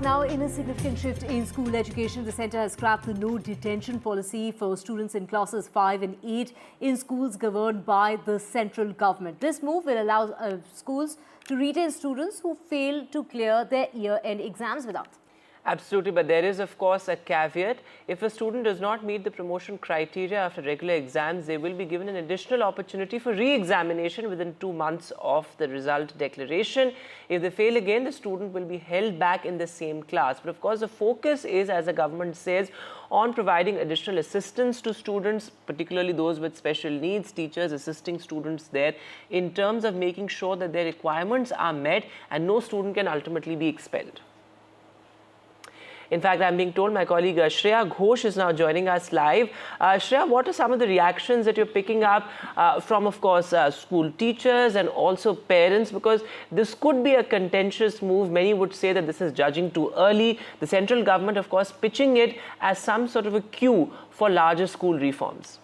Now, in a significant shift in school education, the centre has scrapped the no-detention policy for students in classes 5 and 8 in schools governed by the central government. This move will allow schools to retain students who fail to clear their year-end exams without. Absolutely, but there is, of course, a caveat. If a student does not meet the promotion criteria after regular exams, they will be given an additional opportunity for re-examination within 2 months of the result declaration. If they fail again, the student will be held back in the same class. But of course, the focus is, as the government says, on providing additional assistance to students, particularly those with special needs, teachers assisting students there in terms of making sure that their requirements are met and no student can ultimately be expelled. In fact, I'm being told my colleague Shreya Ghosh is now joining us live. Shreya, what are some of the reactions that you're picking up from, of course, school teachers and also parents? Because this could be a contentious move. Many would say that this is judging too early. The central government, of course, pitching it as some sort of a cue for larger school reforms.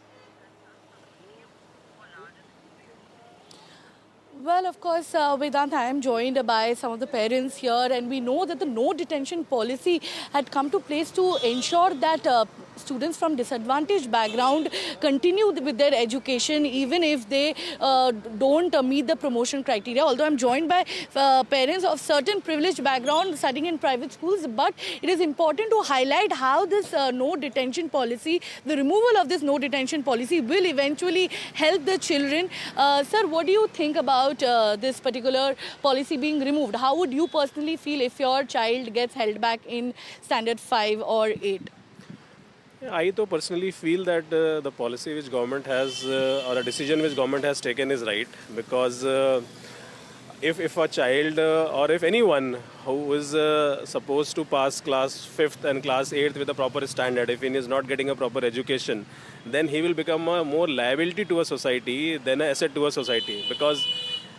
Well, of course, Vedant, I am joined by some of the parents here, and we know that the no-detention policy had come to place to ensure that students from disadvantaged background continue with their education even if they don't meet the promotion criteria. Although I'm joined by parents of certain privileged background studying in private schools, but it is important to highlight how this no-detention policy, the removal of this no-detention policy will eventually help the children. Sir, what do you think about this particular policy being removed? How would you personally feel if your child gets held back in standard 5 or 8? I though personally feel that the policy which government has or a decision which government has taken is right, because if a child or if anyone who is supposed to pass class 5th and class 8th with a proper standard, if he is not getting a proper education, then he will become a more liability to a society than an asset to a society. Because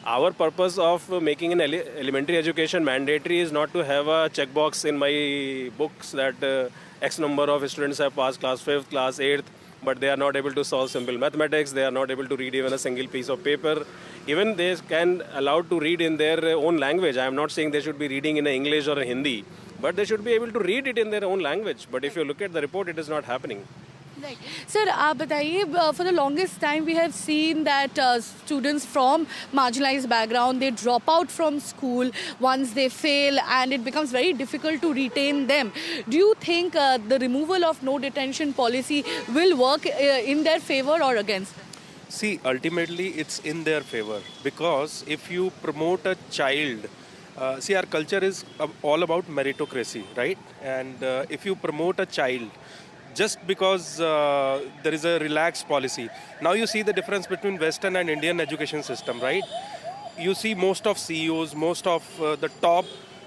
our purpose of making an elementary education mandatory is not to have a checkbox in my books that X number of students have passed class 5th, class 8th, but they are not able to solve simple mathematics, they are not able to read even a single piece of paper. Even they can allowed to read in their own language. I am not saying they should be reading in English or Hindi, but they should be able to read it in their own language. But if you look at the report, it is not happening. Right. Sir, बताइए, for the longest time we have seen that students from marginalized background, they drop out from school once they fail and it becomes very difficult to retain them. Do you think the removal of no detention policy will work in their favor or against them? See, ultimately it's in their favor, because if you promote a child, see, our culture is all about meritocracy, right? And if you promote a child, just because there is a relaxed policy. Now you see the difference between Western and Indian education system, right? You see most of CEOs, most of the top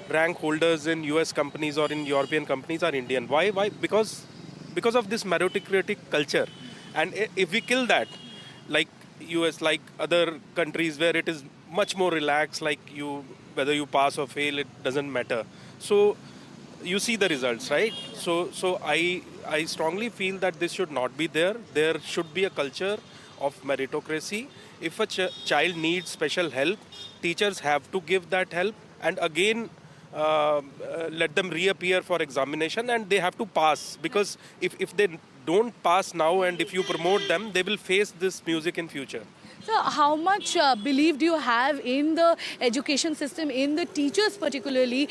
rank holders in US companies or in European companies are Indian. Why? Because of this meritocratic culture. And if we kill that, like US, like other countries where it is much more relaxed, like whether you pass or fail, it doesn't matter. So you see the results, right? So I strongly feel that this should not be there. There should be a culture of meritocracy. If a child needs special help, teachers have to give that help, and again let them reappear for examination, and they have to pass, because if they don't pass now and if you promote them, they will face this music in future. So how much belief do you have in the education system, in the teachers particularly,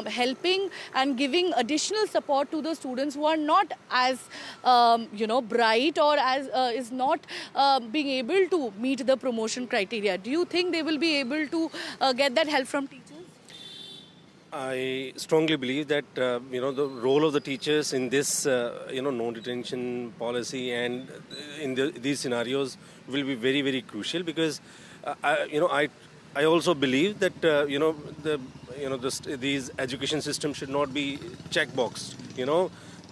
helping and giving additional support to the students who are not as bright or as is not being able to meet the promotion criteria? Do you think they will be able to get that help from teachers? I strongly believe that the role of the teachers in this no-detention policy and in these scenarios will be very, very crucial, because I also believe that these education systems should not be checkboxed,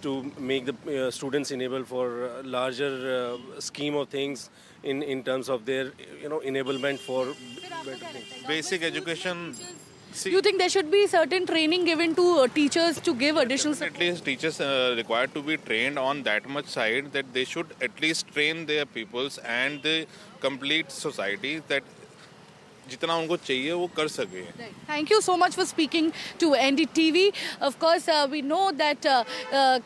to make the students enable for a larger scheme of things in terms of their enablement for better things. Basic education. Do you think there should be certain training given to teachers to give additional support? At least teachers are required to be trained on that much side, that they should at least train their pupils and the complete society that जितना उनको चाहिए वो कर सके. Thank you so much for speaking to NDTV. Of course, we know that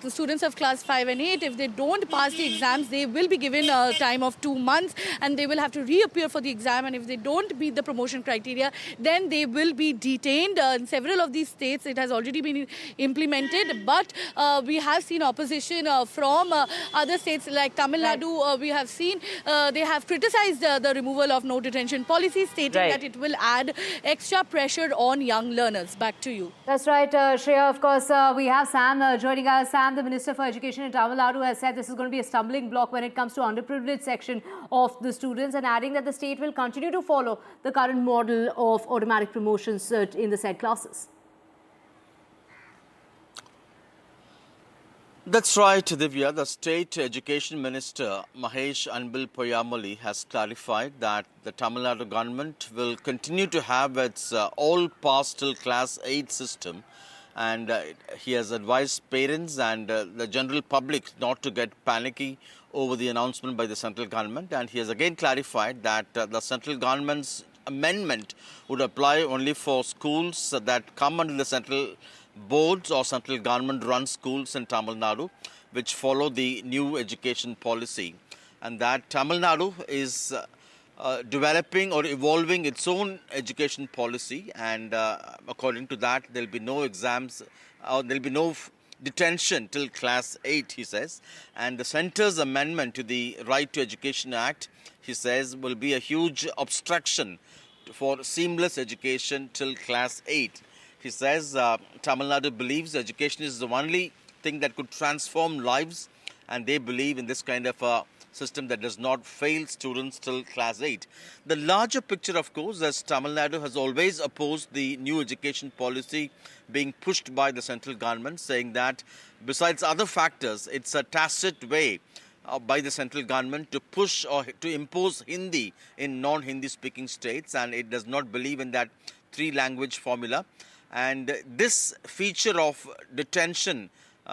students of class 5 and 8, if they don't pass the exams, they will be given a time of 2 months and they will have to reappear for the exam. And if they don't meet the promotion criteria, then they will be detained. In several of these states, it has already been implemented. But we have seen opposition from other states like Tamil Nadu. We have seen they have criticized the removal of no detention policy, stating that it will add extra pressure on young learners. Back to you. That's right, Shreya. Of course, we have Sam joining us. Sam, the Minister for Education in Tamil Nadu, has said this is going to be a stumbling block when it comes to underprivileged section of the students, and adding that the state will continue to follow the current model of automatic promotions in the said classes. That's right, Divya. The State Education Minister, Mahesh Anbil Poyamoli, has clarified that the Tamil Nadu government will continue to have its all pass till class 8 system, and he has advised parents and the general public not to get panicky over the announcement by the central government, and he has again clarified that the central government's amendment would apply only for schools that come under the central boards or central government-run schools in Tamil Nadu, which follow the new education policy, and that Tamil Nadu is developing or evolving its own education policy, and according to that, there will be no exams, there will be no detention till class 8, he says, and the centre's amendment to the Right to Education Act, he says, will be a huge obstruction for seamless education till class 8. He says Tamil Nadu believes education is the only thing that could transform lives, and they believe in this kind of a system that does not fail students till class 8. The larger picture, of course, is Tamil Nadu has always opposed the new education policy being pushed by the central government, saying that besides other factors, it's a tacit way by the central government to push or to impose Hindi in non-Hindi speaking states, and it does not believe in that three-language formula. And this feature of detention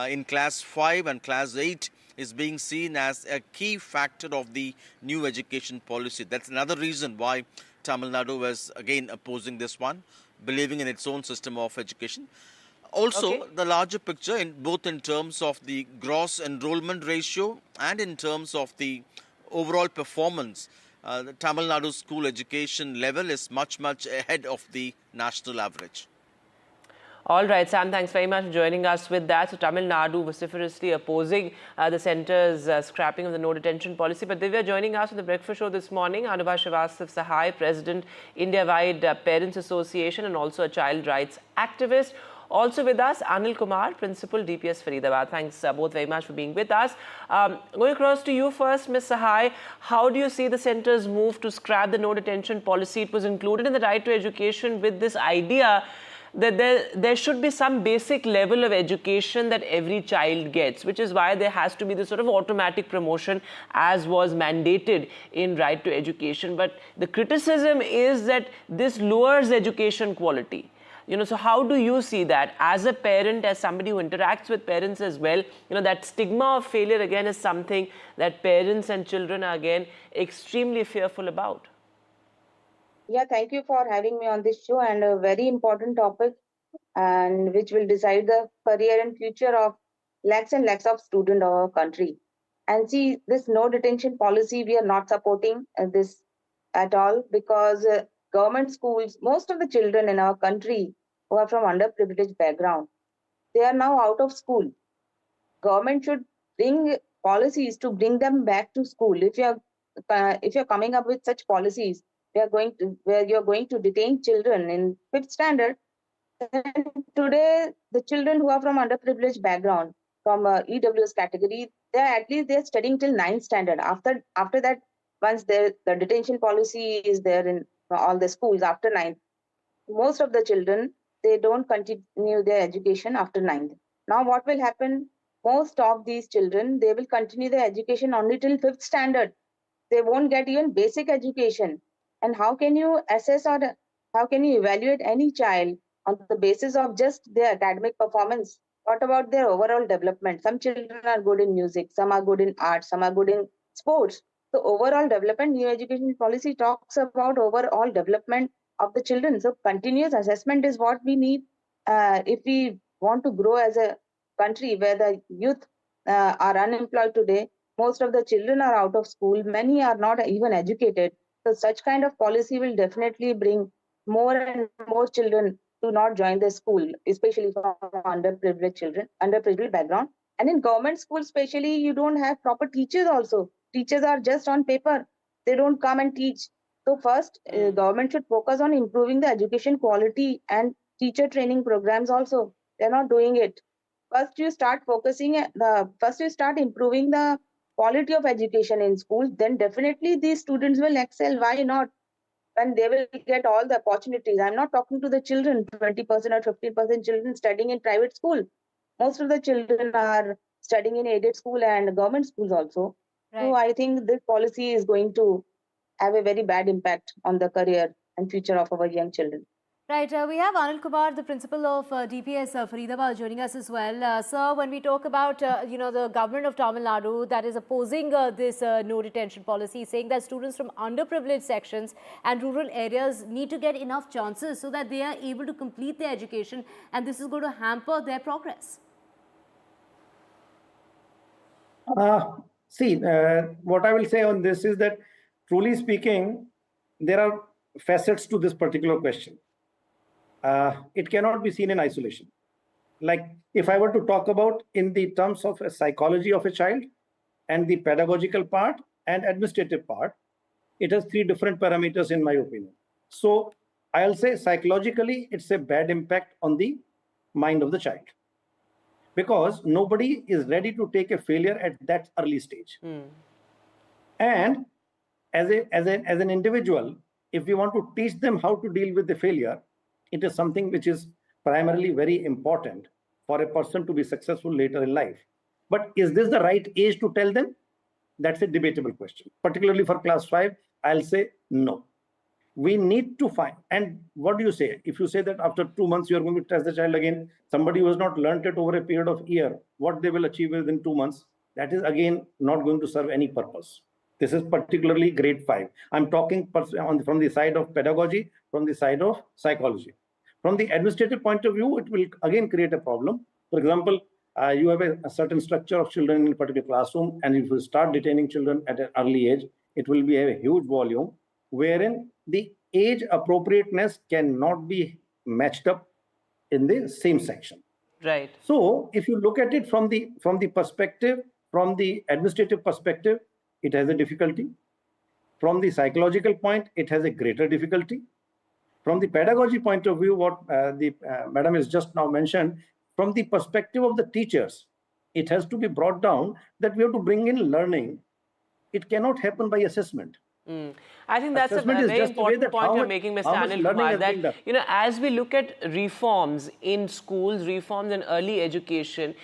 in class 5 and class 8 is being seen as a key factor of the new education policy. That's another reason why Tamil Nadu is again opposing this one, believing in its own system of education. Also, the larger picture, in both in terms of the gross enrollment ratio and in terms of the overall performance, the Tamil Nadu school education level is much ahead of the national average. All right, Sam, thanks very much for joining us with that. So, Tamil Nadu vociferously opposing the centre's scrapping of the no-detention policy. But Divya joining us on the breakfast show this morning, Anubha Srivastav Sahai, President, India-wide Parents Association, and also a child rights activist. Also with us, Anil Kumar, Principal, DPS Faridabad. Thanks both very much for being with us. Going across to you first, Ms. Sahai, how do you see the centre's move to scrap the no-detention policy? It was included in the right to education with this idea that there should be some basic level of education that every child gets, which is why there has to be this sort of automatic promotion as was mandated in right to education. But the criticism is that this lowers education quality. So how do you see that as a parent, as somebody who interacts with parents as well? That stigma of failure again is something that parents and children are again extremely fearful about. Yeah, thank you for having me on this show, and a very important topic, and which will decide the career and future of lakhs and lakhs of students of our country. And see, this no detention policy, we are not supporting this at all, because government schools, most of the children in our country who are from underprivileged background, they are now out of school. Government should bring policies to bring them back to school. If you're coming up with such policies, where you're going to detain children in 5th standard, then today the children who are from underprivileged background, from EWS category, they're studying till 9th standard. After that, once the detention policy is there in all the schools after 9th, most of the children, they don't continue their education after 9th. Now what will happen? Most of these children, they will continue their education only till 5th standard. They won't get even basic education. And how can you assess or how can you evaluate any child on the basis of just their academic performance? What about their overall development? Some children are good in music, some are good in art, some are good in sports. So overall development, new education policy talks about overall development of the children. So continuous assessment is what we need if we want to grow as a country where the youth are unemployed today. Most of the children are out of school. Many are not even educated. So such kind of policy will definitely bring more and more children to not join the school, especially from underprivileged children, underprivileged background. And in government schools, especially, you don't have proper teachers also. Teachers are just on paper. They don't come and teach. So first, government should focus on improving the education quality and teacher training programs also. They're not doing it. First, you start first you start improving the quality of education in schools. Then definitely these students will excel. Why not? And they will get all the opportunities. I'm not talking to the children, 20% or 15% children studying in private school. Most of the children are studying in aided school and government schools also. So Right. I think this policy is going to have a very bad impact on the career and future of our young children. Right, we have Anil Kumar, the principal of DPS Faridabad, joining us as well. Sir, when we talk about, the government of Tamil Nadu that is opposing this no detention policy, saying that students from underprivileged sections and rural areas need to get enough chances so that they are able to complete their education, and this is going to hamper their progress. What I will say on this is that, truly speaking, there are facets to this particular question. It cannot be seen in isolation. Like if I were to talk about in the terms of a psychology of a child and the pedagogical part and administrative part, it has three different parameters in my opinion. So I'll say psychologically, it's a bad impact on the mind of the child, because nobody is ready to take a failure at that early stage. And as an individual, if we want to teach them how to deal with the failure, it is something which is primarily very important for a person to be successful later in life. But is this the right age to tell them? That's a debatable question. Particularly for class 5, I'll say no. We need to find, and what do you say? If you say that after 2 months you are going to test the child again, somebody who has not learned it over a period of a year, what they will achieve within 2 months, that is again not going to serve any purpose. This is particularly grade 5. I'm talking from the side of pedagogy, from the side of psychology. From the administrative point of view, it will again create a problem. For example, you have a certain structure of children in a particular classroom, and if you start detaining children at an early age, it will be a huge volume, wherein the age appropriateness cannot be matched up in the same section. Right. So if you look at it from the perspective, from the administrative perspective, it has a difficulty. From the psychological point, it has a greater difficulty. From the pedagogy point of view, what the madam has just now mentioned, from the perspective of the teachers, it has to be brought down that we have to bring in learning. It cannot happen by assessment. I think that's a very important point you're making, Mr. Anil Kumar, that, as we look at reforms in schools, reforms in early education,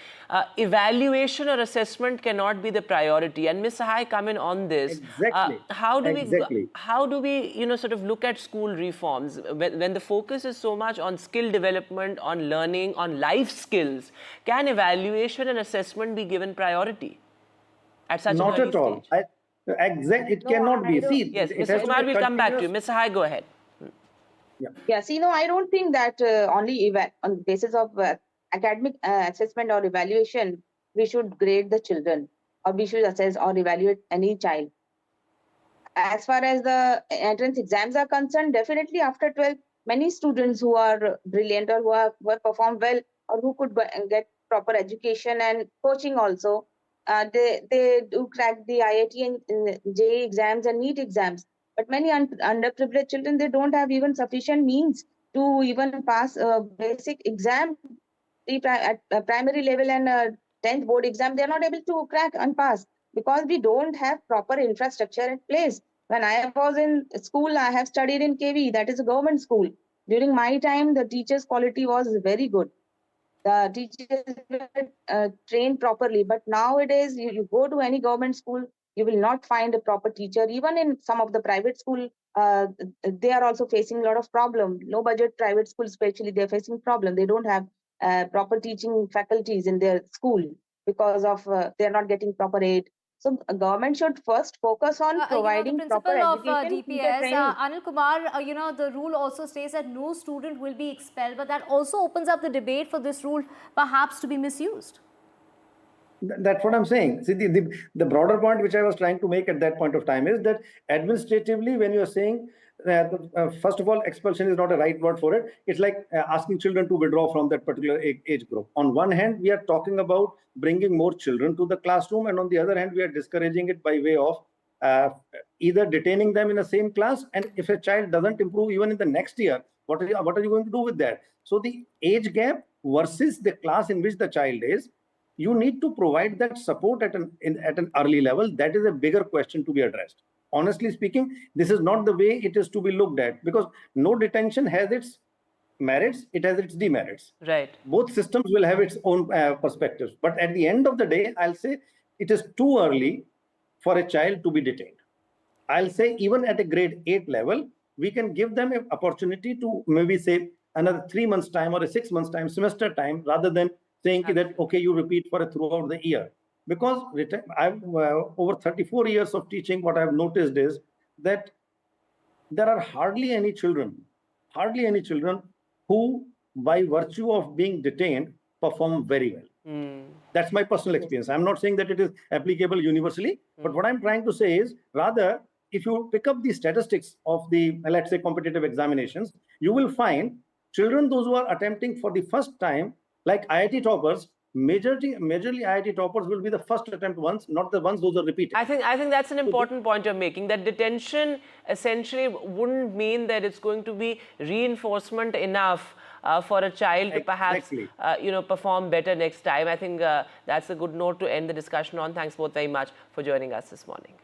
evaluation or assessment cannot be the priority. And Ms. Sahai, come in on this. Exactly. How do we, sort of look at school reforms when the focus is so much on skill development, on learning, on life skills? Can evaluation and assessment be given priority at such an early stage? Not at all. It cannot be. See, yes, Mr. Kumar, we'll come back to you. Ms. Sahai, go ahead. I don't think that only on the basis of academic assessment or evaluation, we should grade the children, or we should assess or evaluate any child. As far as the entrance exams are concerned, definitely after 12, many students who are brilliant or who have performed well, or who could get proper education and coaching also, they do crack the IIT and JEE exams and NEET exams. But many underprivileged children, they don't have even sufficient means to even pass a basic exam at primary level and 10th board exam. They are not able to crack and pass because we don't have proper infrastructure in place. When I was in school, I have studied in KV, that is a government school. During my time, the teachers' quality was very good. The teachers were trained properly, but nowadays you go to any government school, you will not find a proper teacher. Even in some of the private school, they are also facing a lot of problem. Low budget private schools especially, they're facing problem. They don't have proper teaching faculties in their school because of they're not getting proper aid. So government should first focus on The providing proper principal of education, teacher DPS, training. Anil Kumar, the rule also states that no student will be expelled, but that also opens up the debate for this rule perhaps to be misused. That's what I'm saying. See, the broader point which I was trying to make at that point of time is that administratively, when you're saying, first of all, expulsion is not a right word for it. It's like asking children to withdraw from that particular age group. On one hand, we are talking about bringing more children to the classroom, and on the other hand, we are discouraging it by way of either detaining them in the same class, and if a child doesn't improve even in the next year, what are you going to do with that? So the age gap versus the class in which the child is, you need to provide that support at an early level. That is a bigger question to be addressed. Honestly speaking, this is not the way it is to be looked at, because no detention has its merits, it has its demerits. Right. Both systems will have its own perspectives. But at the end of the day, I'll say it is too early for a child to be detained. I'll say even at a grade 8 level, we can give them an opportunity to maybe say another 3 months time or a 6 months time, semester time, rather than saying that, okay, you repeat for throughout the year. Because I've over 34 years of teaching, what I've noticed is that there are hardly any children who, by virtue of being detained, perform very well. That's my personal experience. I'm not saying that it is applicable universally, but what I'm trying to say is, rather, if you pick up the statistics of the, let's say, competitive examinations, you will find children, those who are attempting for the first time, like IIT toppers, majorly IIT toppers will be the first attempt ones, not the ones those are repeated. I think that's an important point you're making, that detention essentially wouldn't mean that it's going to be reinforcement enough for a child to perhaps perform better next time. I think that's a good note to end the discussion on. Thanks both very much for joining us this morning.